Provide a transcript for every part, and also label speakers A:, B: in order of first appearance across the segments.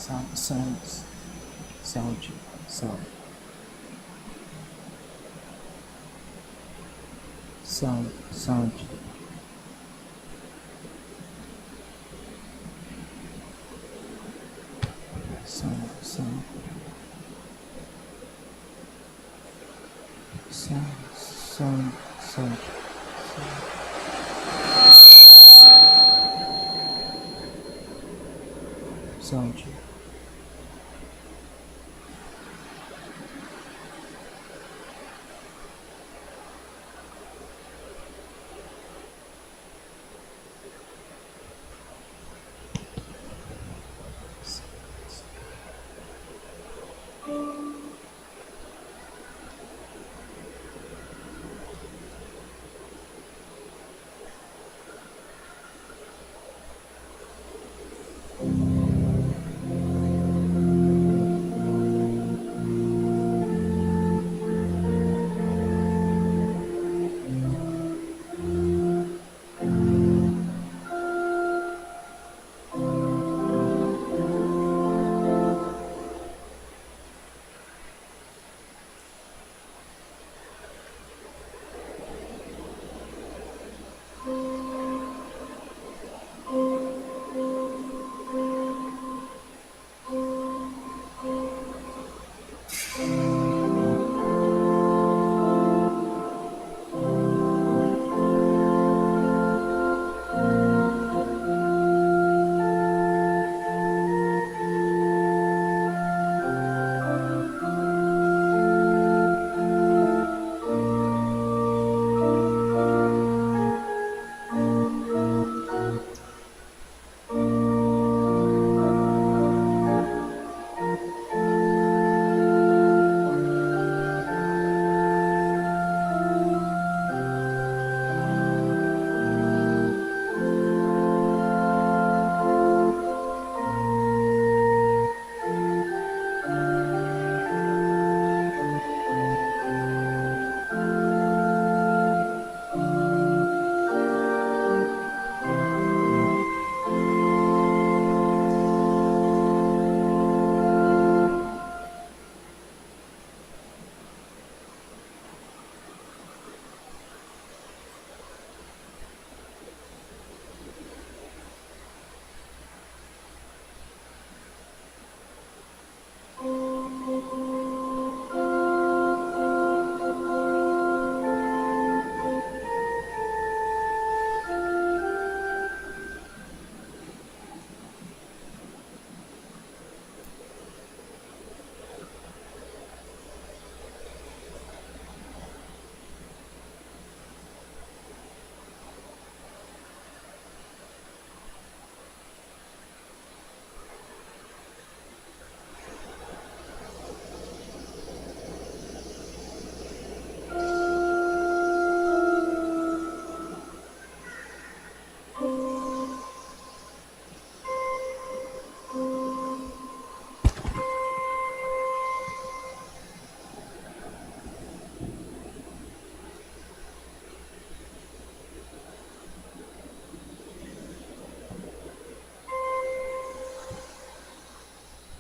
A: Sound. Sound. Sound. Sound. Sound.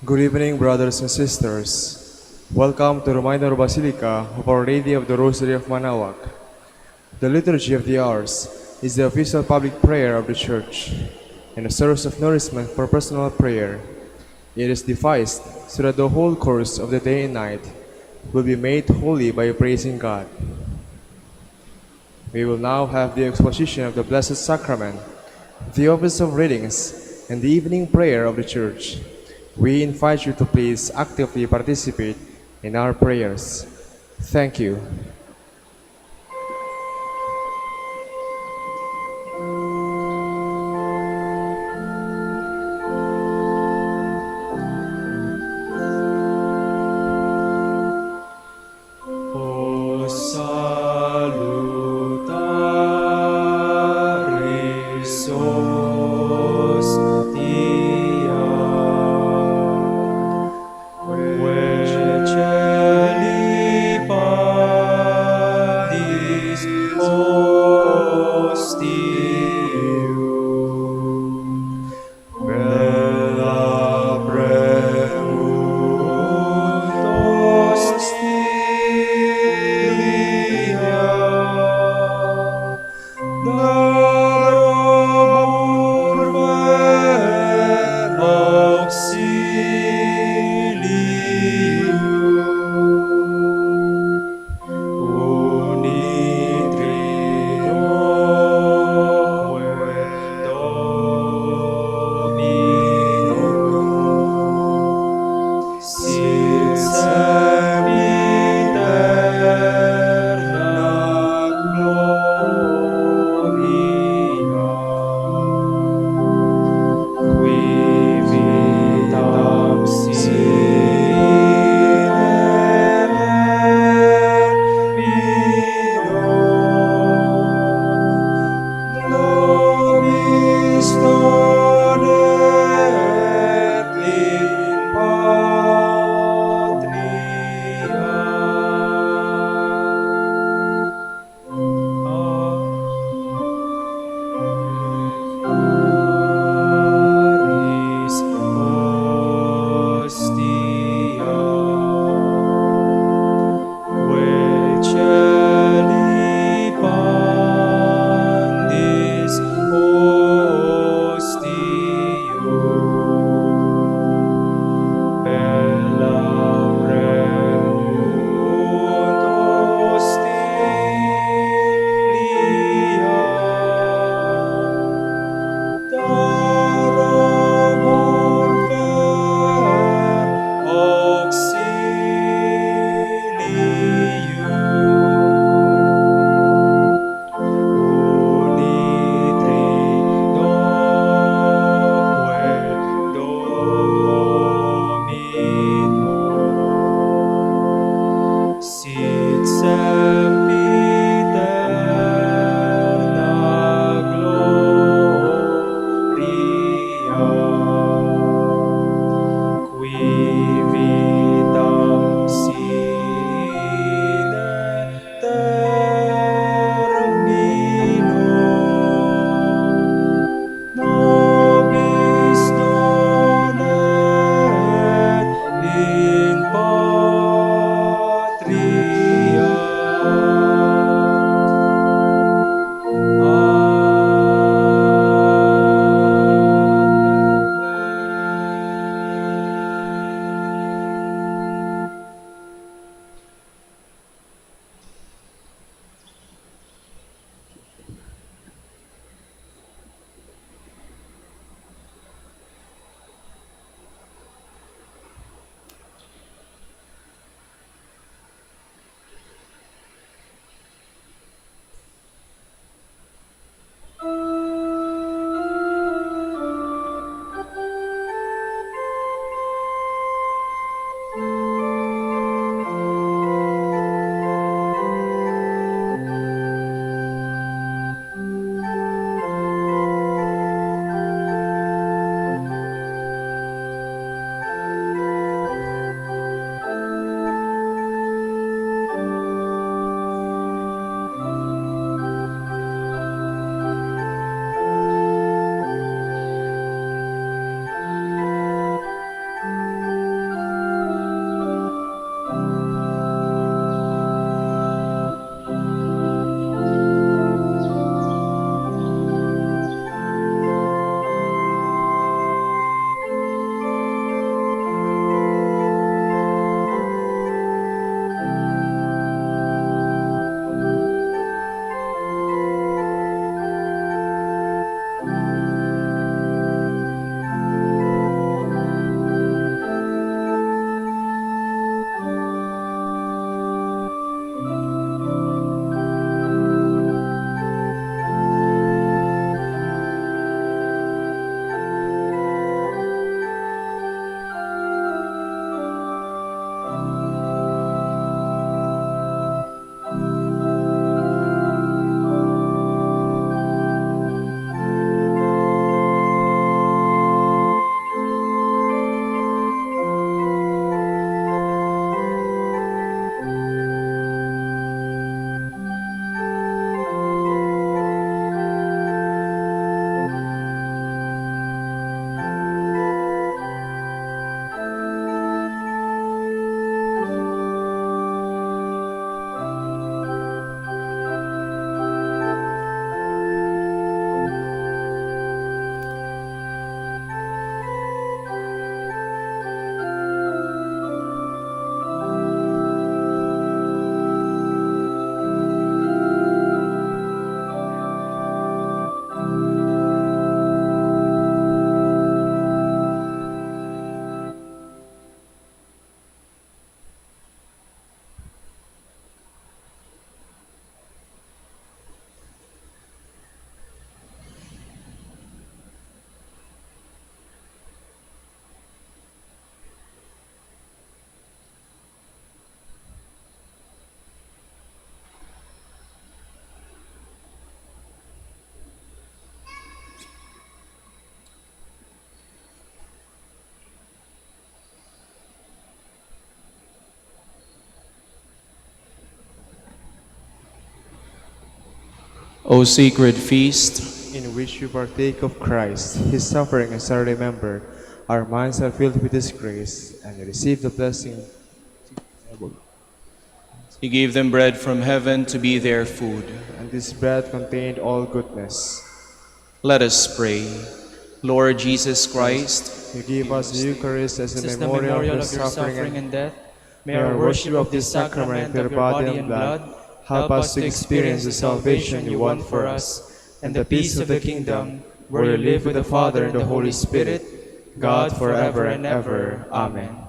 B: Good evening, brothers and sisters. Welcome to the Minor Basilica of Our Lady of the Rosary of Manaoag. The Liturgy of the Hours is the official public prayer of the Church and a source of nourishment for personal prayer. It is devised so that the whole course of the day and night will be made holy by praising God. We will now have the exposition of the Blessed Sacrament, the office of readings, and the evening prayer of the Church. We invite you to please actively participate in our prayers. Thank you.
C: O salutaris hostia, Veceli Patris hostium, bella premunt hostilia, darobur ver auxilium, unitrino et Dominum, sit sempiterna gloria, qui vitam sine nobis donet in Patris
D: O sacred feast,
B: in which we partake of Christ, his suffering as are remembered, our minds are filled with his grace, and we receive the blessing.
D: he gave them bread from heaven to be their food.
B: And this bread contained all goodness.
D: Let us pray. Lord Jesus Christ,
B: You give us the Eucharist as
A: This
B: a
A: is the
B: memorial
A: memorial
B: of your suffering
A: and death.
B: May our worship of this sacrament, your body and blood, help us to experience the salvation you won for us, and the peace of the kingdom, where you live with the Father and the Holy Spirit, God forever and ever. Amen.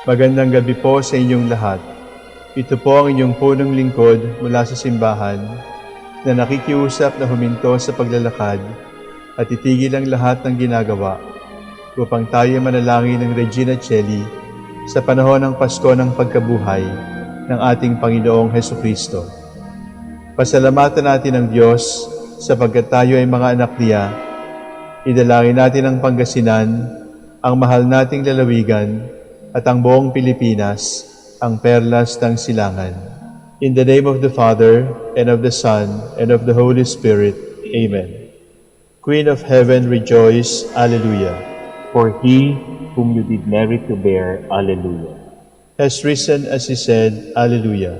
E: Magandang gabi po sa inyong lahat. Ito po ang inyong punong lingkod mula sa simbahan na nakikiusap na huminto sa paglalakad at itigil ang lahat ng ginagawa upang tayo manalangin ng Regina Coeli sa panahon ng Pasko ng pagkabuhay ng ating Panginoong Hesukristo. Pasalamatan natin ang Diyos sapagkat tayo ay mga anak niya. Idalangin natin ang Pangasinan, ang mahal nating lalawigan, at ang buong Pilipinas, ang perlas ng silangan. In the name of the Father, and of the Son, and of the Holy Spirit. Amen. Queen of Heaven, rejoice. Alleluia.
F: For he whom you did merit to bear, Alleluia.
E: Has risen as he said, Alleluia.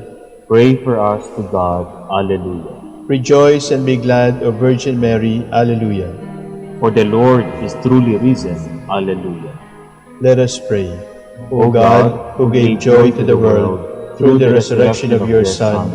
F: Pray for us to God, Alleluia.
E: Rejoice and be glad, O Virgin Mary, Alleluia.
F: For the Lord is truly risen, Alleluia.
E: Let us pray. O God, who gave joy to the world through the resurrection of your Son,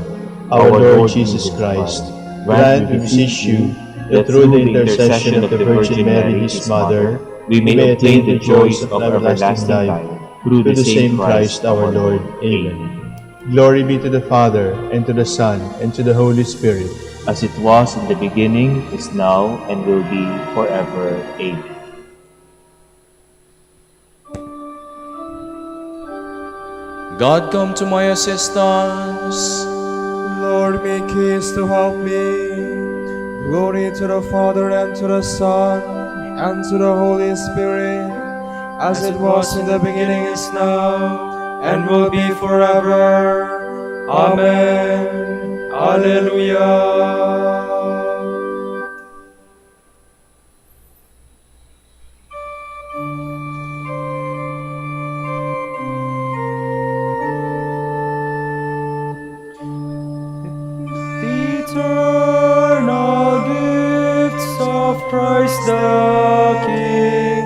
E: our Lord Jesus Christ, grant, we beseech you, that through the intercession of the Virgin Mary, his Mother, we may obtain the joys of everlasting life, through the same Christ our Lord. Amen. Glory be to the Father, and to the Son, and to the Holy Spirit,
F: As it was in the beginning, is now, and will be forever. Amen.
D: God, come to my assistance.
B: Lord, make haste to help me. Glory to the Father, and to the Son, and to the Holy Spirit, as it was in the beginning, is now, and will be forever. Amen. Alleluia. Eternal gifts of Christ the King,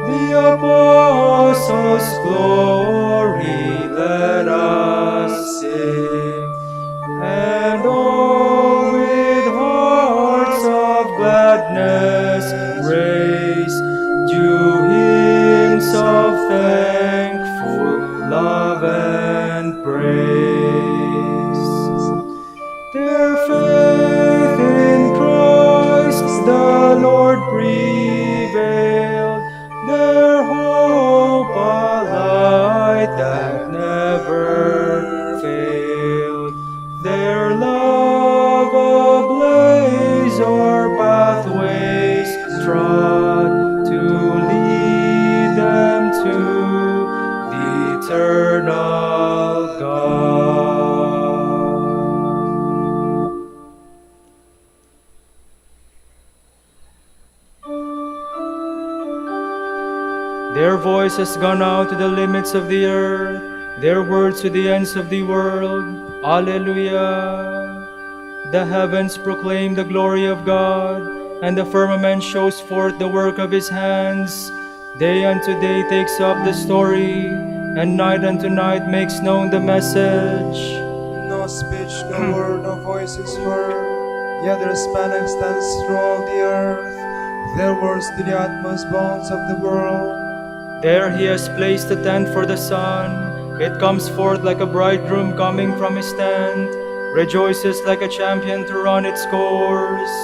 B: the apostles' glory, let us sing. And all with hearts of gladness raise due hymns of thankful love and praise. Their faith in Christ the Lord prevailed, their hope a light that never failed, their love ablaze o'er pathways trod to lead them to the eternal God. Their voice has gone out to the limits of the earth, their words to the ends of the world. Alleluia. The heavens proclaim the glory of God, and the firmament shows forth the work of his hands. Day unto day takes up the story, and night unto night makes known the message.
G: No speech, no word, no voice is heard, yet their span extends through all the earth, their words to the utmost bounds of the world.
B: There he has placed a tent for the sun. It comes forth like a bridegroom coming from his tent, rejoices like a champion to run its course.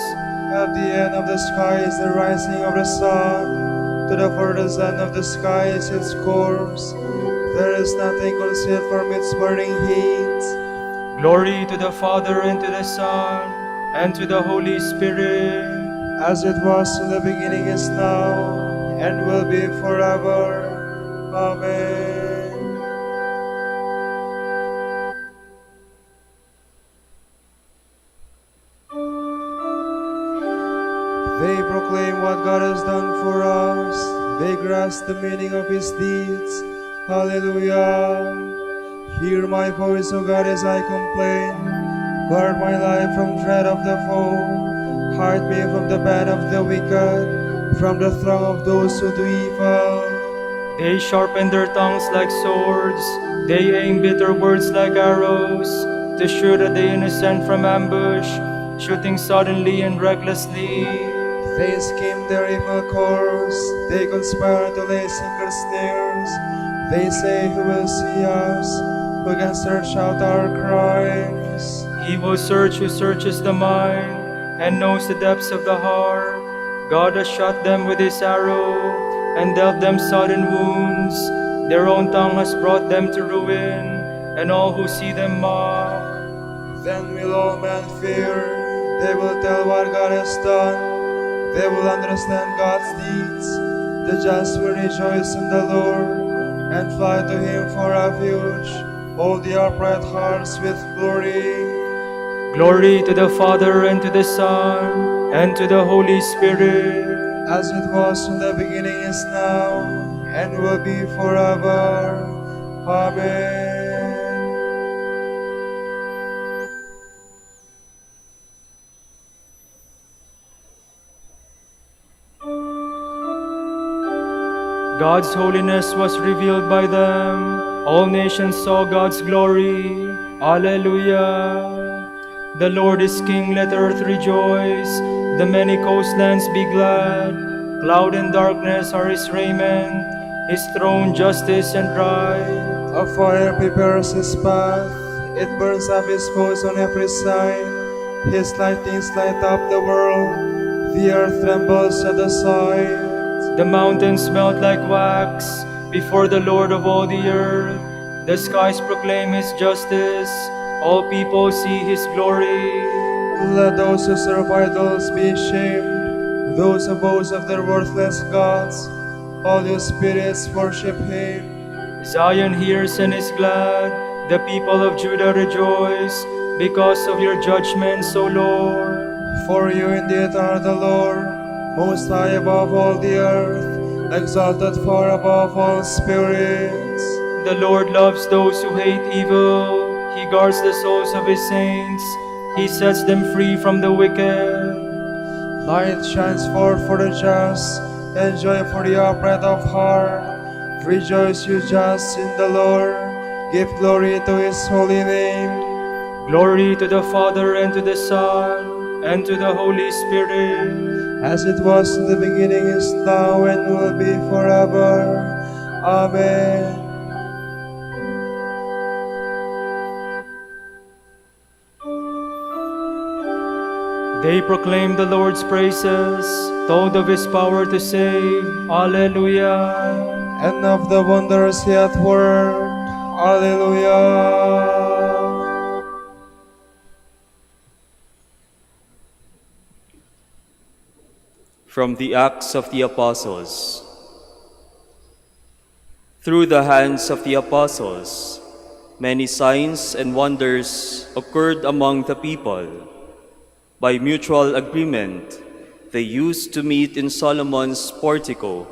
G: At the end of the sky is the rising of the sun, to the furthest end of the sky is its course. There is nothing concealed from its burning heat.
B: Glory to the Father, and to the Son, and to the Holy Spirit.
G: As it was in the beginning, is now, and will be forever. Amen. They proclaim what God has done for us. They grasp the meaning of His deeds. Hallelujah. Hear my voice, O God, as I complain. Guard my life from dread of the foe. Hide me from the band of the wicked, from the throng of those who do evil.
B: They sharpen their tongues like swords. They aim bitter words like arrows, to shoot at the innocent from ambush, shooting suddenly and recklessly.
G: They scheme their evil course. They conspire to lay secret snares. They say, who will see us? Who can search out our crimes?
C: He will search who searches the mind and knows the depths of the heart. God has shot them with his arrow and dealt them sudden wounds. Their own tongue has brought them to ruin, and all who see them mock.
G: Then will all men fear. They will tell what God has done. They will understand God's deeds. The just will rejoice in the Lord and fly to him for refuge. All the upright hearts with glory.
C: Glory to the Father, and to the Son, and to the Holy Spirit.
G: As it was in the beginning, is now, and will be forever. Amen.
C: God's holiness was revealed by them. All nations saw God's glory. Alleluia. The Lord is King, let earth rejoice. The many coastlands be glad. Cloud and darkness are his raiment. His throne, justice and right.
G: A fire prepares his path. It burns up his foes on every side. His lightnings light up the world. The earth trembles at the sight.
C: The mountains melt like wax before the Lord of all the earth. The skies proclaim his justice. All people see his glory.
G: Let those who serve idols be ashamed. Those who boast of their worthless gods. All your spirits worship him.
C: Zion hears and is glad. The people of Judah rejoice because of your judgments, O Lord.
G: For you indeed are the Lord, most high above all the earth, exalted far above all spirits.
C: The Lord loves those who hate evil. He guards the souls of his saints. He sets them free from the wicked.
G: Light shines forth for the just, and joy for the upright of heart. Rejoice, you just, in the Lord. Give glory to his holy name.
C: Glory to the Father, and to the Son, and to the Holy Spirit.
G: As it was in the beginning, is now, and will be forever. Amen.
C: They proclaimed the Lord's praises, told of his power to save. Alleluia.
G: And of the wonders he hath worked. Alleluia.
H: From the Acts of the Apostles. Through the hands of the apostles, many signs and wonders occurred among the people. By mutual agreement, they used to meet in Solomon's portico.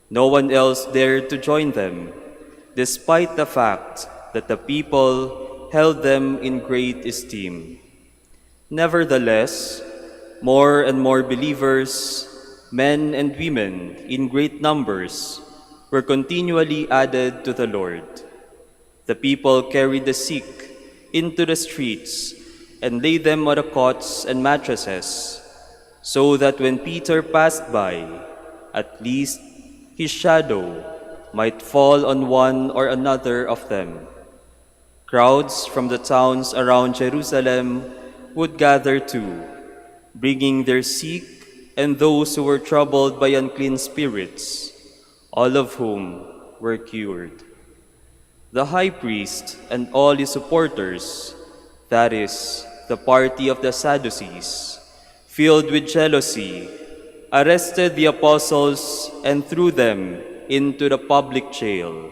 H: No one else dared to join them, despite the fact that the people held them in great esteem. Nevertheless, more and more believers, men and women in great numbers, were continually added to the Lord. The people carried the sick into the streets and laid them on the cots and mattresses, so that when Peter passed by, at least his shadow might fall on one or another of them. Crowds from the towns around Jerusalem would gather too, bringing their sick and those who were troubled by unclean spirits, all of whom were cured. The high priest and all his supporters, that is, the party of the Sadducees, filled with jealousy, arrested the apostles and threw them into the public jail.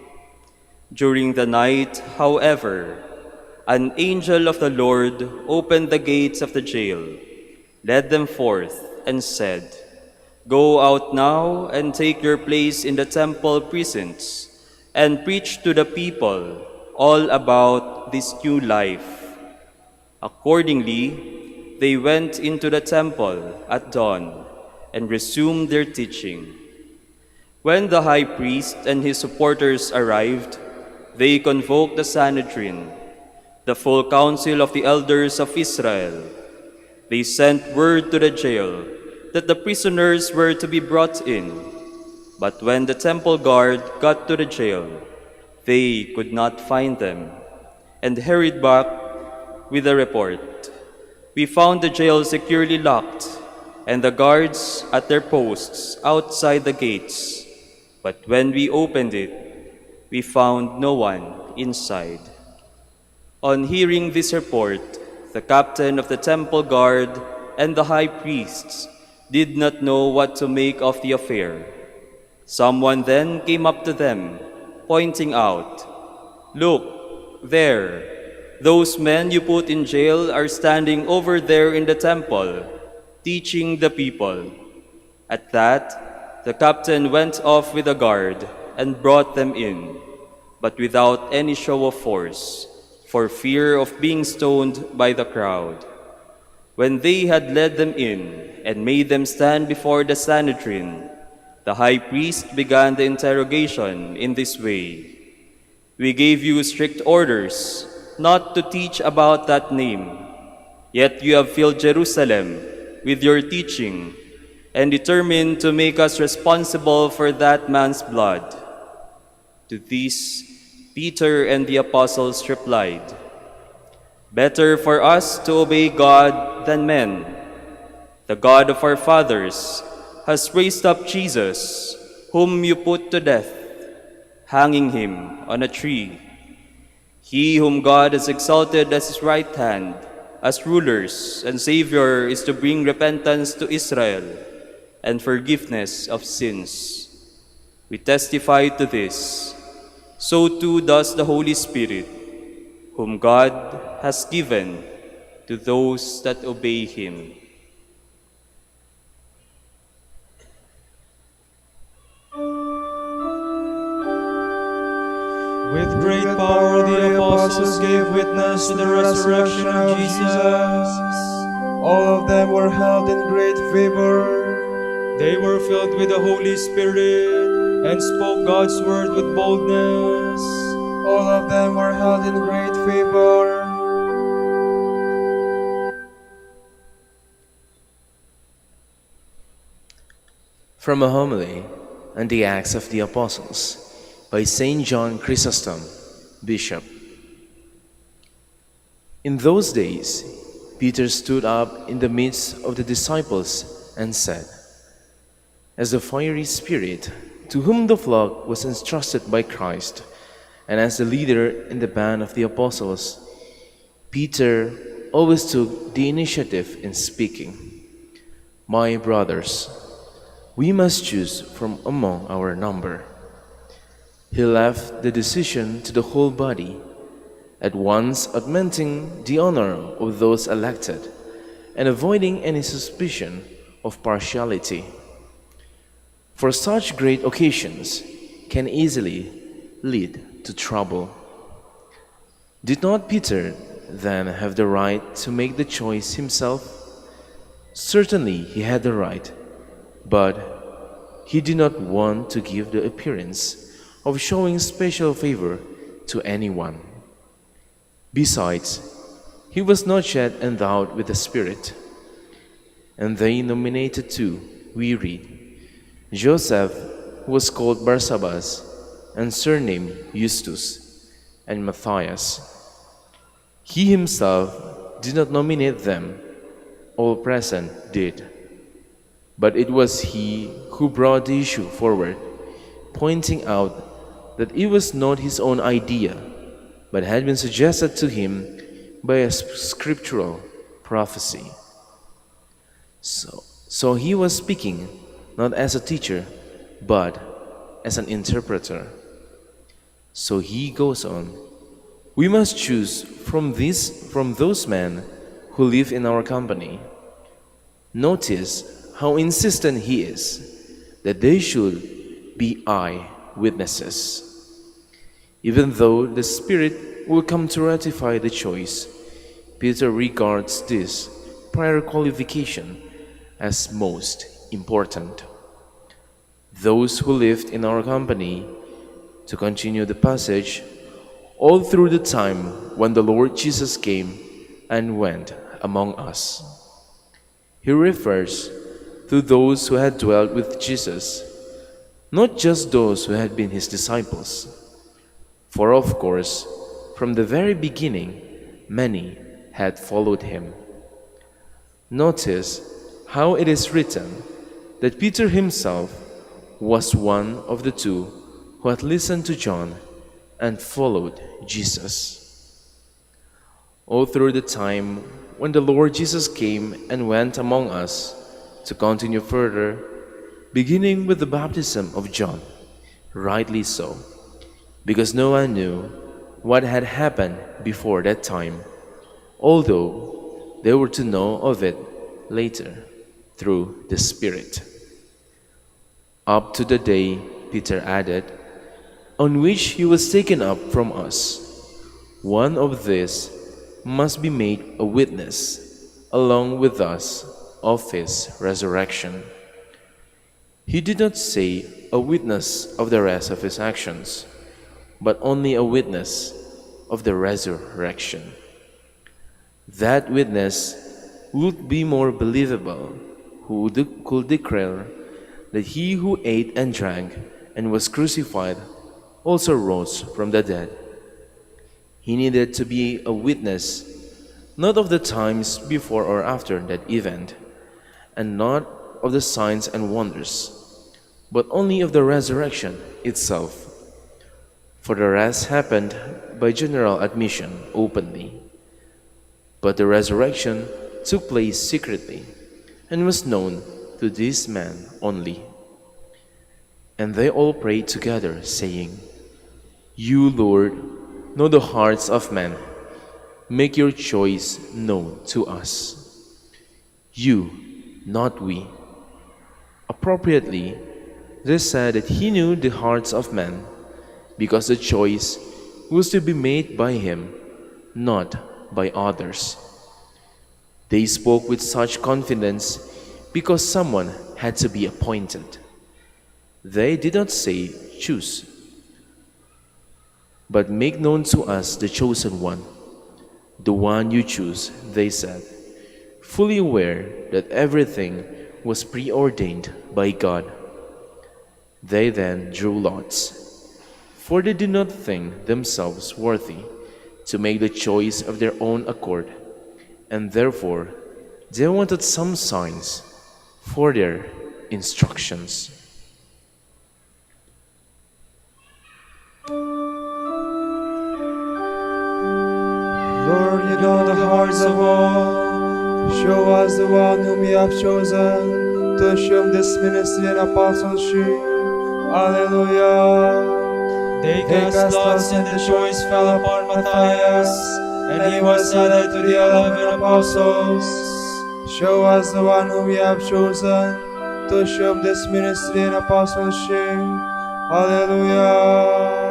H: During the night, however, an angel of the Lord opened the gates of the jail, led them forth, and said, "Go out now and take your place in the temple precincts, and preach to the people all about this new life." Accordingly, they went into the temple at dawn and resumed their teaching. When the high priest and his supporters arrived, they convoked the Sanhedrin, the full council of the elders of Israel. They sent word to the jail that the prisoners were to be brought in. But when the temple guard got to the jail, they could not find them, and hurried back with a report. We found the jail securely locked, and the guards at their posts outside the gates. But when we opened it, we found no one inside. On hearing this report, the captain of the temple guard and the high priests did not know what to make of the affair. Someone then came up to them, pointing out, "Look, there, those men you put in jail are standing over there in the temple, teaching the people." At that, the captain went off with a guard and brought them in, but without any show of force, for fear of being stoned by the crowd. When they had led them in and made them stand before the Sanhedrin, the high priest began the interrogation in this way: "We gave you strict orders not to teach about that name, yet you have filled Jerusalem with your teaching and determined to make us responsible for that man's blood." To this, Peter and the apostles replied, "Better for us to obey God than men. The God of our fathers has raised up Jesus, whom you put to death, hanging him on a tree. He whom God has exalted at his right hand as rulers and Savior is to bring repentance to Israel and forgiveness of sins. We testify to this. So too does the Holy Spirit, whom God has given to those that obey him."
C: With great power the apostles gave witness to the resurrection of Jesus.
G: All of them were held in great favor.
C: They were filled with the Holy Spirit and spoke God's word with boldness.
G: All of them were held in great favor.
I: From a homily on the Acts of the Apostles by Saint John Chrysostom, Bishop. In those days, Peter stood up in the midst of the disciples and said, "As the fiery spirit to whom the flock was entrusted by Christ, and as the leader in the band of the apostles, Peter always took the initiative in speaking. My brothers, we must choose from among our number." He left the decision to the whole body, at once augmenting the honor of those elected and avoiding any suspicion of partiality. For such great occasions can easily lead to trouble. Did not Peter then have the right to make the choice himself? Certainly he had the right, but he did not want to give the appearance of showing special favor to anyone. Besides, he was not yet endowed with the Spirit. And they nominated two, we read, Joseph, who was called Barsabas, and surnamed Justus, and Matthias. He himself did not nominate them, all present did. But it was he who brought the issue forward, pointing out that it was not his own idea, but had been suggested to him by a scriptural prophecy. So he was speaking not as a teacher, but as an interpreter. So he goes on, "We must choose from those men who live in our company." Notice how insistent he is that they should be eyewitnesses. Even though the Spirit will come to ratify the choice, Peter regards this prior qualification as most important. Those who lived in our company, to continue the passage, all through the time when the Lord Jesus came and went among us. He refers to those who had dwelt with Jesus, not just those who had been his disciples. For of course, from the very beginning, many had followed him. Notice how it is written that Peter himself was one of the two who had listened to John and followed Jesus. All through the time when the Lord Jesus came and went among us, to continue further, beginning with the baptism of John, rightly so, because no one knew what had happened before that time, although they were to know of it later through the Spirit. Up to the day, Peter added, on which he was taken up from us. One of these must be made a witness along with us of his resurrection. He did not say a witness of the rest of his actions, but only a witness of the resurrection. That witness would be more believable who could declare that he who ate and drank and was crucified also rose from the dead. He needed to be a witness not of the times before or after that event, and not of the signs and wonders, but only of the resurrection itself. For the rest happened by general admission openly, but the resurrection took place secretly and was known to this man only. And they all prayed together, saying, You, Lord, know the hearts of men. Make your choice known to us. You, not we. Appropriately, they said that he knew the hearts of men, because the choice was to be made by him, not by others. They spoke with such confidence because someone had to be appointed. They did not say, choose, but make known to us the chosen one. The one you choose, they said, fully aware that everything was preordained by God. They then drew lots, for they did not think themselves worthy to make the choice of their own accord, and therefore they wanted some signs for their instructions.
G: Lord, you know the hearts of all. Show us the one whom you have chosen to assume this ministry and apostleship. Alleluia.
C: They cast lots, and the choice fell upon Matthias, and he was added to the 11 apostles.
G: Show us the one whom you have chosen to assume this ministry and apostleship. Alleluia.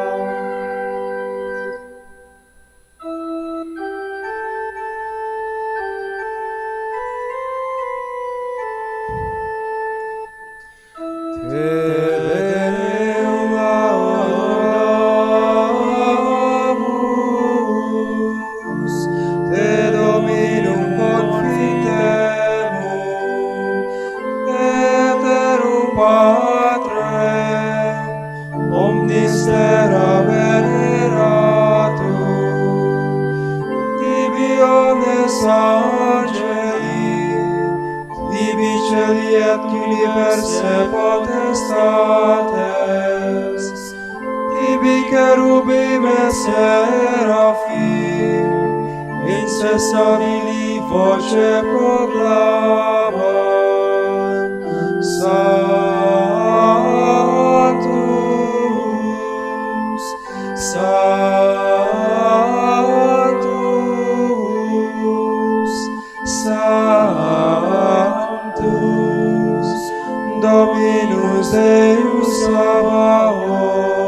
G: Dominus Deus Sabaoth,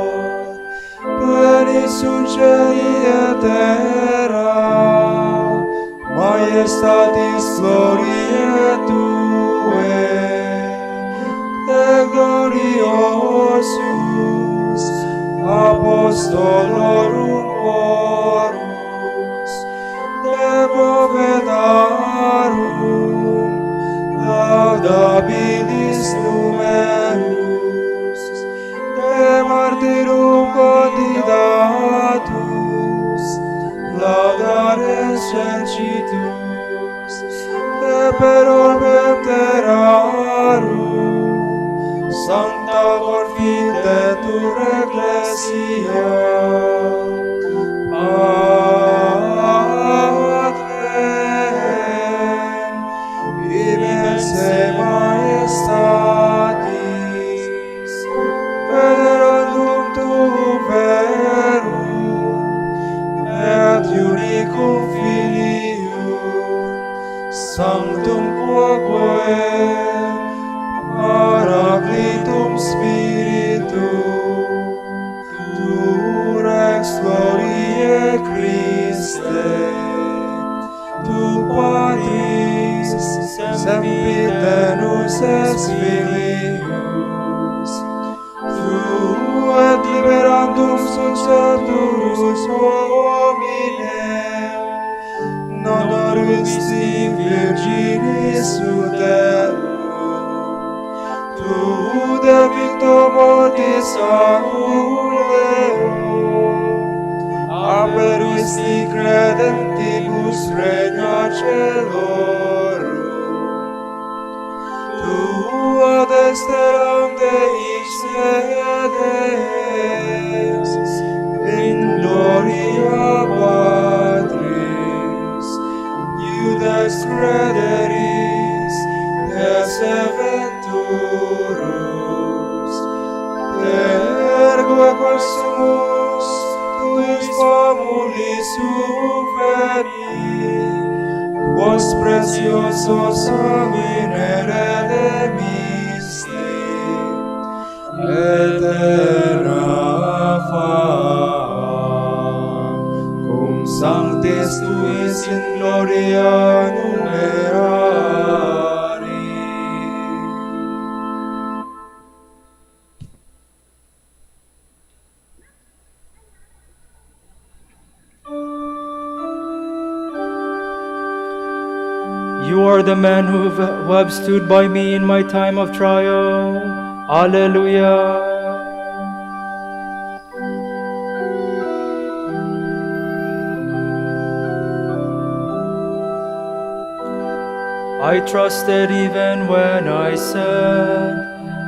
G: plenius sunt celi et terra, majestatis gloriae Tuae, et gloriosus apostolorum quorus, et prophetarum laudabilis numerus, exercitus, te per orbem terrarum, Sancta Confitetur Ecclesia, Patrem, immense majestatis, venerandum tuum verum, et unicum Filium, Sanctum quoque, Paraclitum Spiritum, tu rex gloriae Christe, tu Patris, sempiternus es Filius, tu et liberandum successors hominem, non oristi Virginis uterum, tu de victo mortis annuleum, aperuisti credentibus regna celorum, tu ad exteram Deis sedes, in gloria Patris, iudex crederis, des eventurus, ergo consumus tuis famulis suferi, vos preciosos sanguine redemisti, eterna fama, cum sanctis tuis in gloria numerari.
C: You are the man who have stood by me in my time of trial. Alleluia. I trusted even when I said,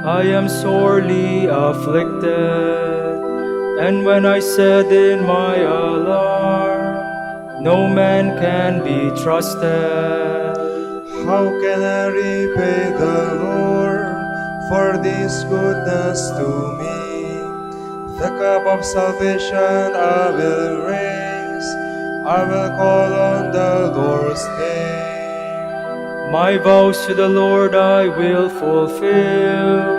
C: I am sorely afflicted. And when I said in my alarm, no man can be trusted.
G: How can I repay the Lord for this goodness to me? The cup of salvation I will raise, I will call on the Lord's name.
C: My vows to the Lord I will fulfill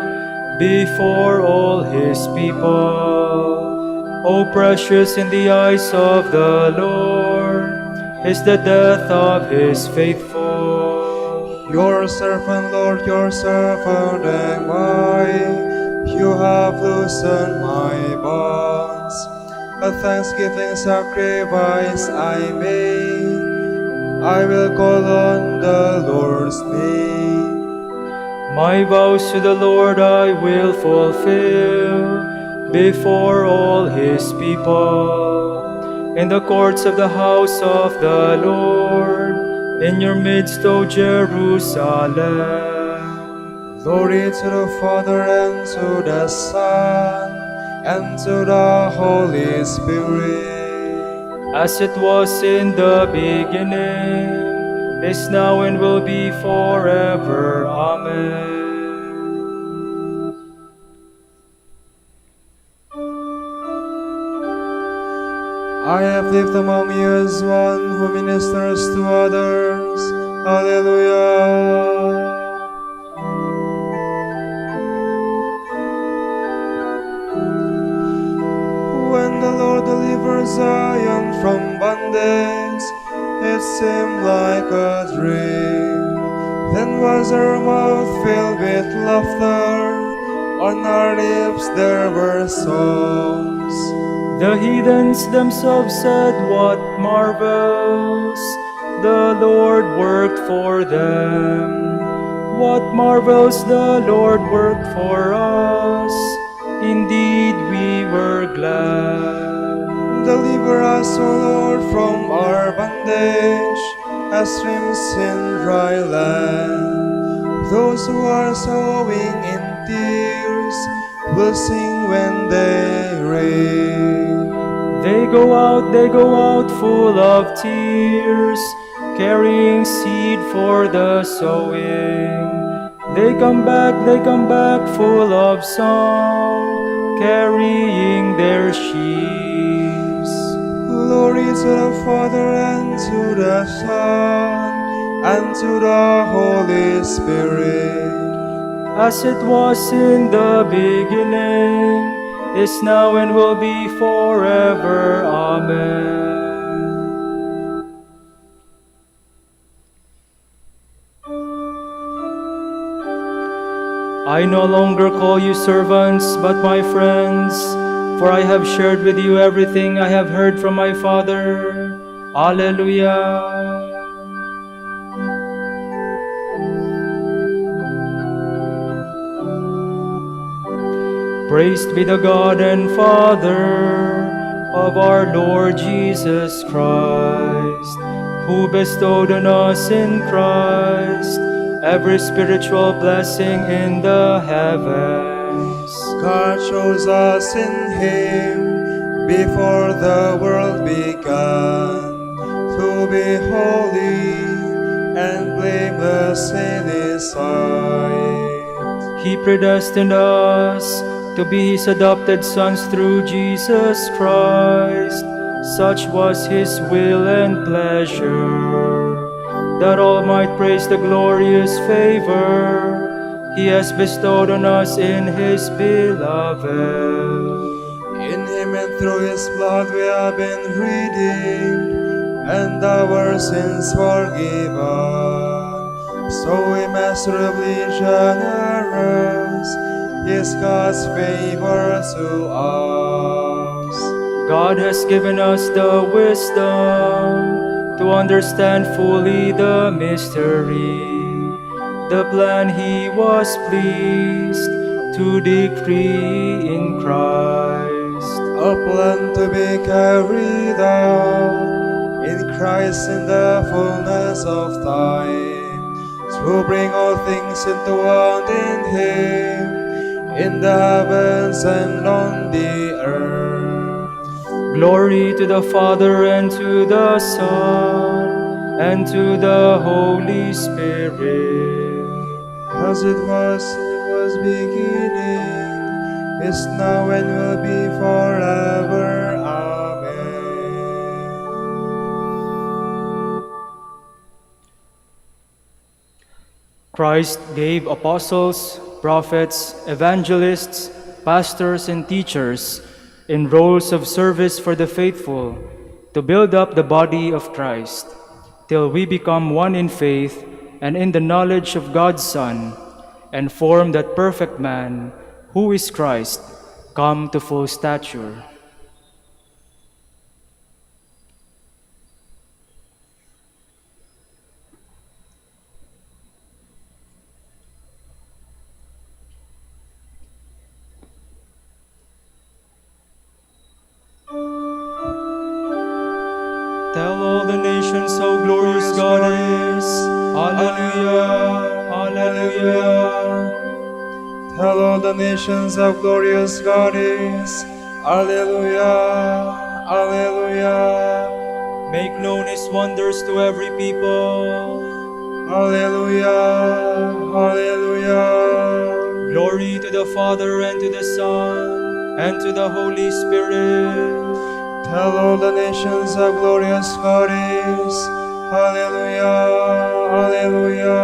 C: before all his people. O precious in the eyes of the Lord is the death of his faithful.
G: Your servant, Lord, your servant am I. You have loosened my bonds. A thanksgiving sacrifice I made. I will call on the Lord's name.
C: My vows to the Lord I will fulfill before all his people. In the courts of the house of the Lord, in your midst, O Jerusalem.
G: Glory to the Father, and to the Son, and to the Holy Spirit.
C: As it was in the beginning, is now, and will be forever. Amen.
G: I have lived among you as one who ministers to others. Hallelujah. When the Lord delivered Zion from bondage, it seemed like a dream. Then was her mouth filled with laughter, on her lips there were songs.
C: The heathens themselves said, what marvels the Lord worked for them. What marvels the Lord worked for us. Indeed we were glad.
G: deliver us, O Lord, from our bondage, as streams in dry land. Those who are sowing in tears will sing when they reap.
C: They go out full of tears, carrying seed for the sowing. They come back full of song, carrying their sheaves.
G: Glory to the Father, and to the Son, and to the Holy Spirit.
C: As it was in the beginning, is now, and will be forever. Amen. I no longer call you servants, but my friends, for I have shared with you everything I have heard from my Father. Alleluia. Praised be the God and Father of our Lord Jesus Christ, who bestowed on us in Christ every spiritual blessing in the heavens.
G: God chose us in Him before the world began to be holy and blameless in His sight.
C: He predestined us to be His adopted sons through Jesus Christ. Such was His will and pleasure, that all might praise the glorious favor He has bestowed on us in His beloved.
G: In Him and through His blood we have been redeemed, and our sins forgiven. So immeasurably generous is God's favor to us.
C: God has given us the wisdom to understand fully the mystery, the plan He was pleased to decree in Christ.
G: A plan to be carried out in Christ in the fullness of time, to bring all things into one in Him, in the heavens and on the earth.
C: Glory to the Father, and to the Son, and to the Holy Spirit.
G: As it was beginning, is now, and will be forever. Amen.
C: Christ gave apostles, prophets, evangelists, pastors, and teachers in roles of service for the faithful, to build up the body of Christ, till we become one in faith and in the knowledge of God's Son, and form that perfect man, who is Christ, come to full stature. Tell all the nations how glorious God is. Alleluia, alleluia.
G: Tell all the nations how glorious God is. Alleluia, alleluia.
C: Make known His wonders to every people.
G: Alleluia, alleluia.
C: Glory to the Father, and to the Son, and to the Holy Spirit.
G: Tell all the nations how glorious God is. Alleluia, alleluia.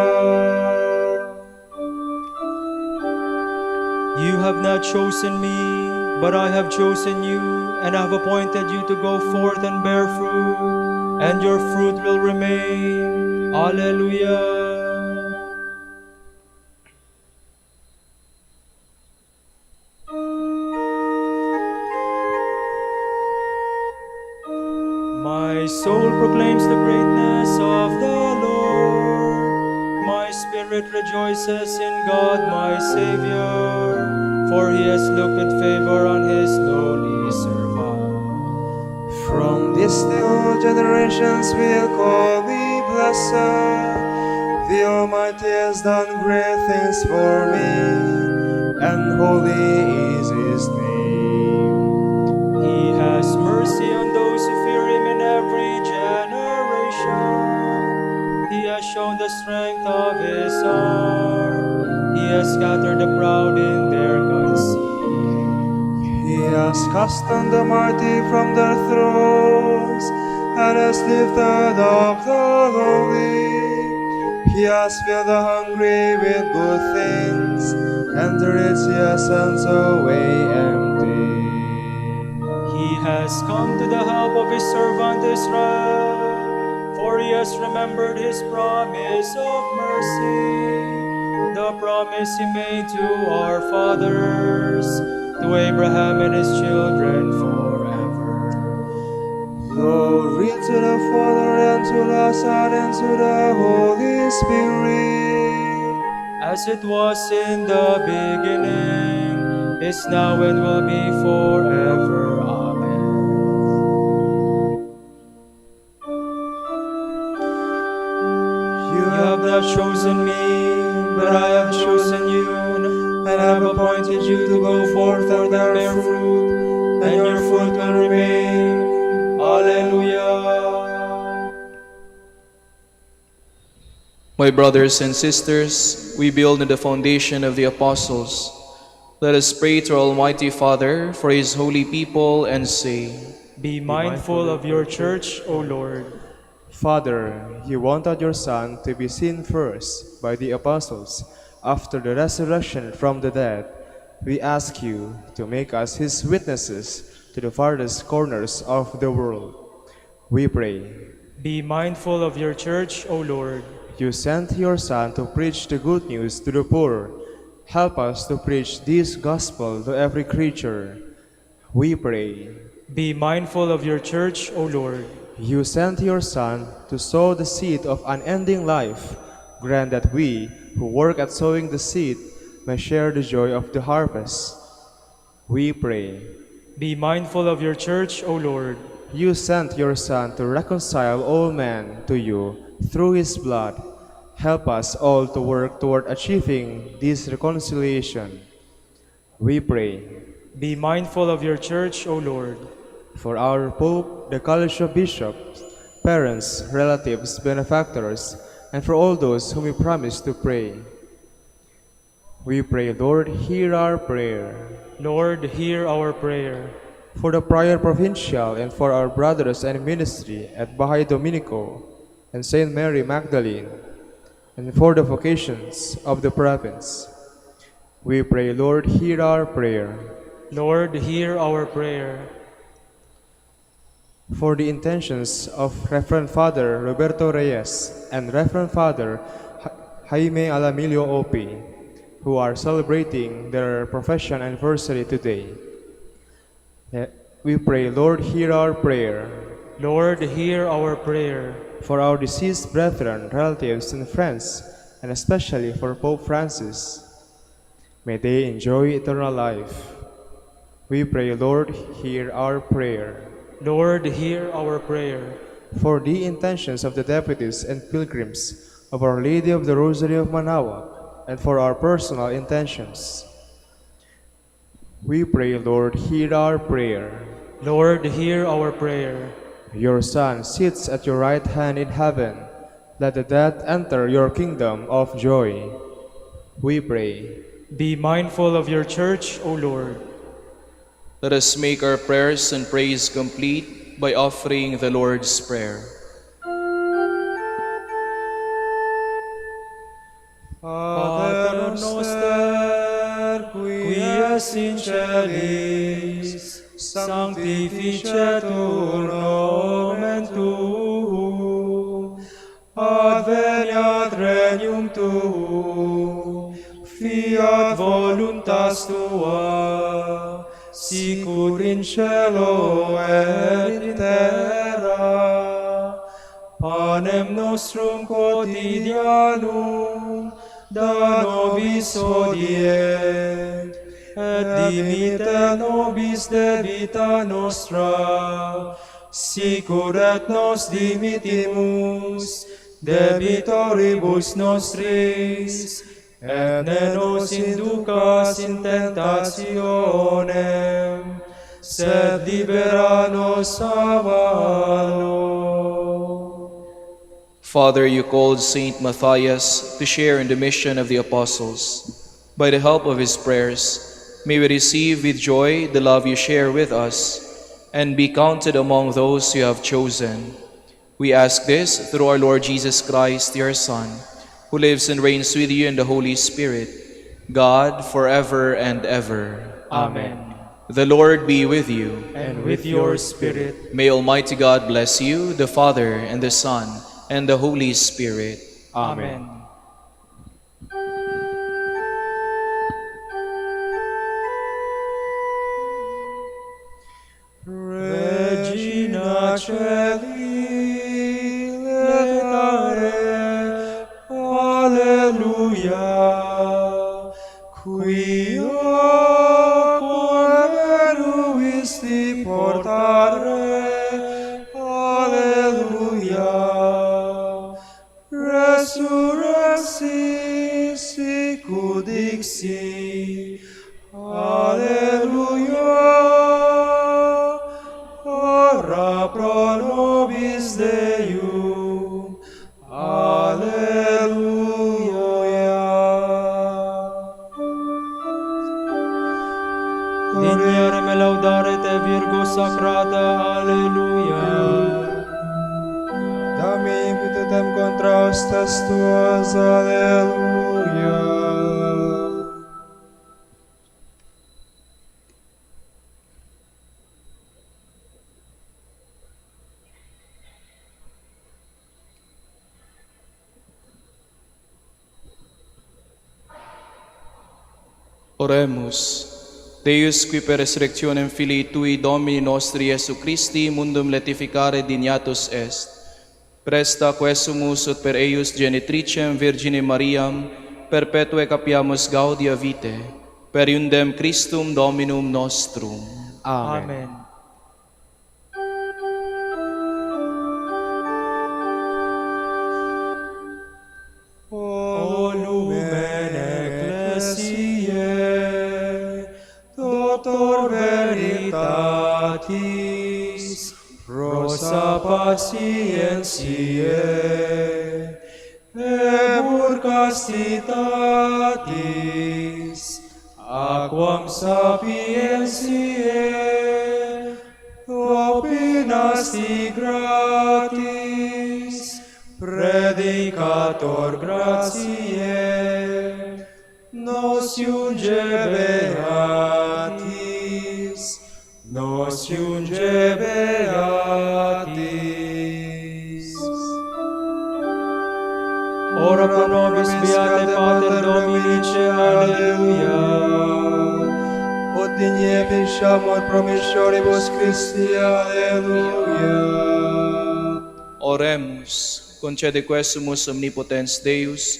C: You have not chosen me, but I have chosen you, and have appointed you to go forth and bear fruit, and your fruit will remain. Alleluia. My soul proclaims the greatness of the Lord. My spirit rejoices in God my Savior, for He has looked with favor on His lowly servant.
G: From this new generations will call me blessed. The Almighty has done great things for me, and holy is His name.
C: He has mercy on those who fear Him in every generation. He has shown the strength of His arm. He has scattered the proud in their conceit.
G: He has cast down the mighty from their thrones, and has lifted up the lowly. He has filled the hungry with good things, and the rich He has sent away empty.
C: He has come to the help of His servant Israel, for He has remembered His promise of mercy, the promise He made to our fathers, to Abraham and his children forever.
G: Glory to the Father, and to the Son, and to the Holy Spirit.
C: As it was in the beginning, is now, and will be forever. Amen. You have not chosen me, but I have chosen you, and I have appointed you to go forth and bear fruit, and your fruit will remain. Alleluia.
D: My brothers and sisters, we build on the foundation of the apostles. Let us pray to Almighty Father for His holy people and say,
C: Be mindful of your church, O Lord.
B: Father, you wanted your Son to be seen first by the apostles after the resurrection from the dead. We ask you to make us His witnesses to the farthest corners of the world. We pray.
C: Be mindful of your church, O Lord.
B: You sent your Son to preach the good news to the poor. Help us to preach this gospel to every creature. We pray.
C: Be mindful of your church, O Lord.
B: You sent your Son to sow the seed of unending life. Grant that we, who work at sowing the seed, may share the joy of the harvest. We pray.
C: Be mindful of your church, O Lord.
B: You sent your Son to reconcile all men to you through His blood. Help us all to work toward achieving this reconciliation. We pray.
C: Be mindful of your church, O Lord.
B: For our Pope, the College of Bishops, parents, relatives, benefactors, and for all those whom we promise to pray. We pray, Lord, hear our prayer.
C: Lord, hear our prayer.
B: For the Prior Provincial and for our brothers and ministry at Bahay Dominico and Saint Mary Magdalene, and for the vocations of the province. We pray, Lord, hear our prayer.
C: Lord, hear our prayer.
B: For the intentions of Reverend Father Roberto Reyes and Reverend Father Jaime Alamilio Opi, who are celebrating their profession anniversary today. We pray, Lord, hear our prayer.
C: Lord, hear our prayer.
B: For our deceased brethren, relatives, and friends, and especially for Pope Francis, may they enjoy eternal life. We pray, Lord, hear our prayer.
C: Lord, hear our prayer.
B: For the intentions of the deputies and pilgrims of Our Lady of the Rosary of Manaoag, and for our personal intentions, we pray, Lord, hear our prayer.
C: Lord, hear our prayer.
B: Your Son sits at your right hand in heaven. Let the dead enter your kingdom of joy. We pray.
C: Be mindful of your church, O Lord.
D: Let us make our prayers and praise complete by offering the Lord's Prayer.
C: Pater noster, qui es in celis, sanctificetur nomen tuum, adveniat regnum tuum, fiat voluntas tua, sicur in cielo et in terra. Panem nostrum quotidianum da nobis hodie, et dimitte nobis debita nostra, sicur et nos dimittimus debitoribus nostris, et ne nos inducas in tentationem, sed libera nos a malo.
D: Father, you called Saint Matthias to share in the mission of the apostles. By the help of his prayers, may we receive with joy the love you share with us, and be counted among those you have chosen. We ask this through our Lord Jesus Christ, your Son, who lives and reigns with you in the Holy Spirit, God, forever and ever.
C: Amen.
D: The Lord be with you.
C: And with your spirit.
D: May Almighty God bless you, the Father, and the Son, and the Holy Spirit.
C: Amen. Regina Caeli, letare, alleluia, quia poeruisti portare, alleluia, resurrexi sicut dixi, alleluia. Ora pro nobis Deum. Alleluia. Dignare me laudare te Virgo Sacrata. Alleluia.
G: Dami pitutem contra hostes tuas, alleluia.
D: Oremus. Deus qui per resurrectionem Filii Tui Domini nostri Iesu Christi mundum letificare dignatus est. Presta quesumus ut per eius genitricem Virgine Mariam perpetue capiamus gaudia vitae, per iundem Christum Dominum nostrum.
C: Amen. O lumen ecclesiae, Doctor veritatis, rosa patientiae, ebur castitatis, aquam sapientiae, opinasti gratis, predicator gratiae, nos iunge beatis, nos iunge beatis. Ora pro nobis beate Pater Dominice, alleluia.
G: Ut digne ficiamur promissoribus Christi, alleluia.
D: Oremus. Concede quesumus omnipotens Deus,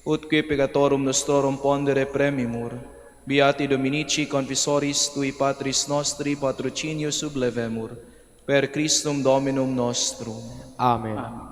D: ut qui peccatorum nostrorum pondere premimur, beati Dominici confisoris Tui Patris nostri patrocinio sublevemur, per Christum Dominum nostrum.
C: Amen.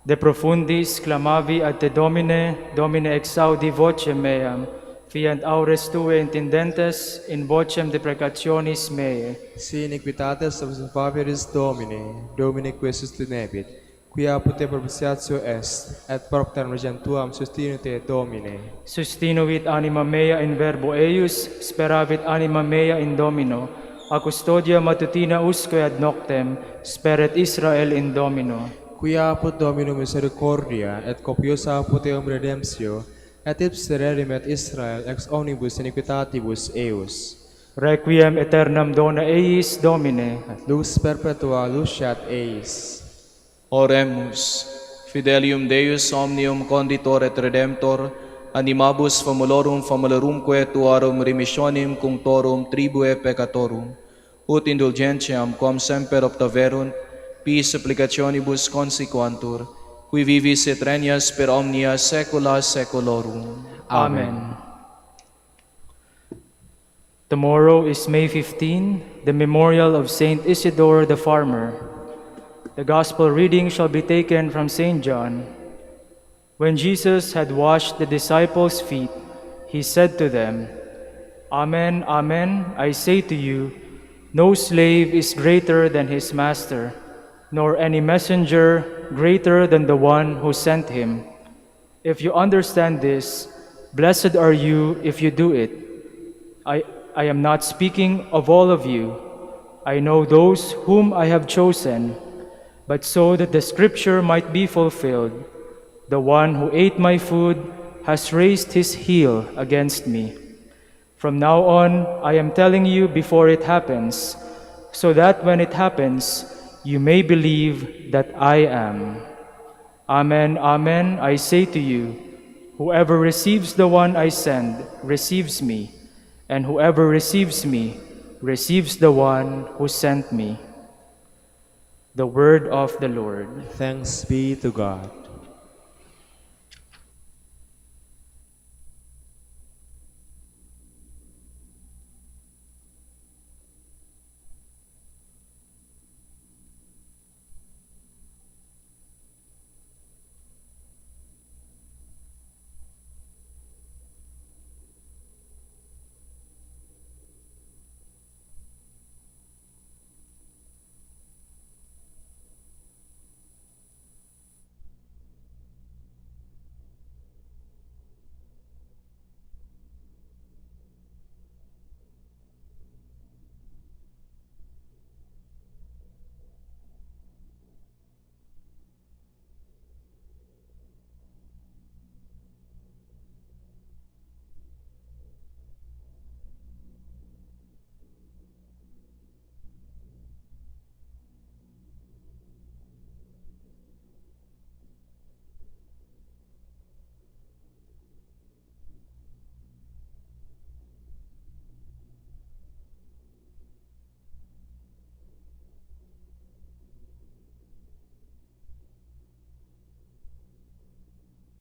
C: De profundis clamavi ad te Domine, Domine exaudi vocem meam, fiant aures Tue intendentes in vocem deprecationis meae.
B: Si iniquitates observaveris Domine, Domine qui sustinebit, quia pute propitiatio est, et propter regem Tuam sustinute Domine.
C: Sustinuit anima mea in verbo eius, speravit anima mea in Domino, a custodia matutina usque ad noctem, speret Israel in Domino.
B: Quia apud Dominum misericordia, et copiosa puteum redemptio, et ipse redimet Israel ex omnibus iniquitatibus eius.
C: Requiem aeternam dona eis, Domine.
B: Et lux perpetua luceat eis.
D: Oremus. Fidelium Deus omnium conditor et redemptor, animabus famulorum famulorumque tuarum remissionem cunctorum tribue peccatorum, ut indulgentiam quam semper optaverunt, pi supplicationibus consequantur, qui vivis et regnas per omnia saecula saeculorum.
C: Amen. Tomorrow is May 15, the memorial of Saint Isidore the Farmer. The Gospel reading shall be taken from St. John. When Jesus had washed the disciples' feet, he said to them, "Amen, amen, I say to you, no slave is greater than his master, nor any messenger greater than the one who sent him. If you understand this, blessed are you if you do it. I am not speaking of all of you. I know those whom I have chosen, but so that the scripture might be fulfilled, the one who ate my food has raised his heel against me. From now on, I am telling you before it happens, so that when it happens, you may believe that I am. Amen, amen, I say to you, whoever receives the one I send receives me, and whoever receives me receives the one who sent me." The word of the Lord.
G: Thanks be to God.